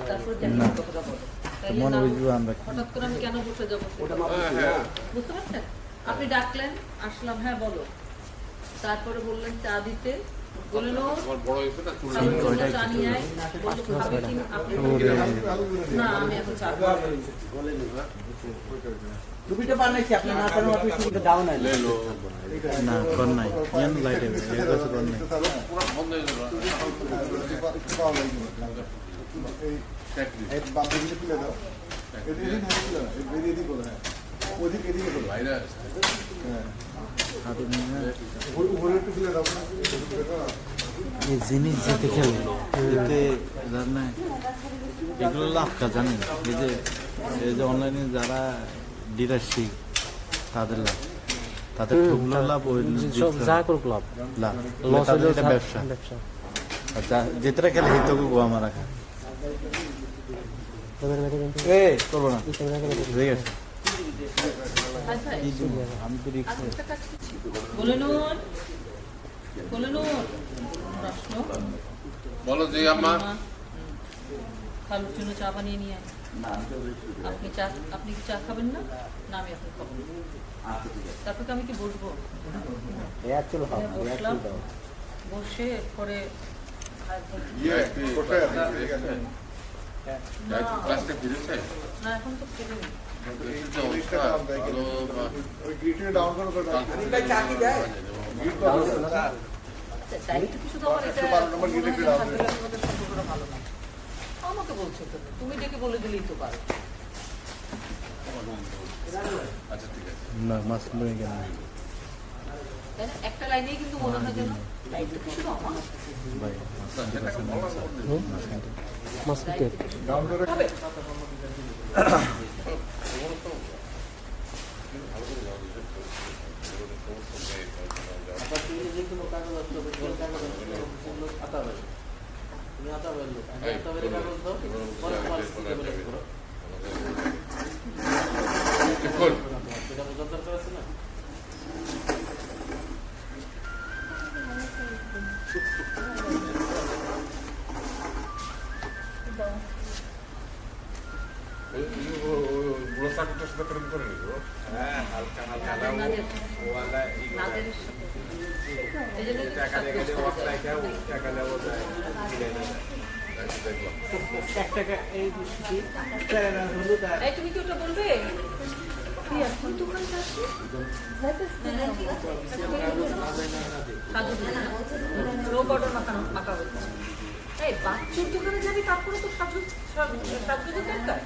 তারপর দেখো কথাটা বলো। মনে বুঝবো আমরা হঠাৎ করে আমি কেন বসে যাবো বুঝতে পারছেন? আপনি ডাকলেন, আসলাম, হ্যাঁ বলো। তারপরে বললেন চা দিতে, বললেন ও চা নিয়ে আয়, বললো খাবে কি আপনি? না আমি এখন চা খাবো না। টুপিটা বানাইছি আপনি না করেন আপনি টুপিটা দাও না না কর নাই ইয়ান লাইটে এর কাছে কর নাই পুরো বন্ধ হয়ে গেল এই বাম দিকে তুলে দাও এদিকে না তুলে না এদিকে এদিকে বলো হ্যাঁ ওদিকে এদিকে বলো বাইরে হ্যাঁ হাতে নিয়ে উপরে একটু তুলে দাও না এই জিনিস যেতে খেলে এতে জানা এগুলো লাভ কা জানেন এই যে অনলাইনে যারা ডিলারশিপ তাদের লাভ তাদের ঠুকলো লাভ ওই যা করুক লাভ লাভ লস তাদের হলেও এটা ব্যবসা ব্যবসা আচ্ছা যেটা খেলে হিত করবো আমার রাখা এই করবো না ঠিক আছে আচ্ছা, কি জন্য? আমি তো রিক্স আচ্ছা, একটা কাজ করছি। বলে নুন, বলে নুন। প্রশ্ন? বলো যে আম্মা খালুর জন্য চা বানিয়ে নিয়ে আয়। আপনি কি চা খাবেন না? না আমি এখন খাবো না। তারপর কি আমি কি বসবো? বসলাম, বসে পরে ক্লাসটা ফিরেছে না এখন তো ফিরিনি। ওই গ্রিটে ডাউন করো তো গ্রিট করো আচ্ছা, দায়িত্ব কি শুধু আমার এটা? 112 নম্বর গেটে মনে হয় দাও। হাতের সাথে সম্পর্কটা ভালো না। আমাকে বলছো তো, তুমি ডেকে বলে দিলেই তো পারো। আচ্ছা ঠিক আছে না মাছ বলে গেল তাই না? একটা লাইনেই কিন্তু মনে হয় যেন দায়িত্ব কি শুধু আমার? ভাই মাছ খেতে ডাউন করে হবে। বুড়ো চাকরিটার সাথে প্রেম করে নিল নাদের সাথে। এই জন্য কিন্তু এই তুমি কি ওটা বলবে? কি এখন দোকান যাচ্ছি? সাজু দিদি না? রোগ অর্ডার মাখা হচ্ছে। এই বাচ্চার দোকানে যাবি তারপরে তো সাজু দরকার।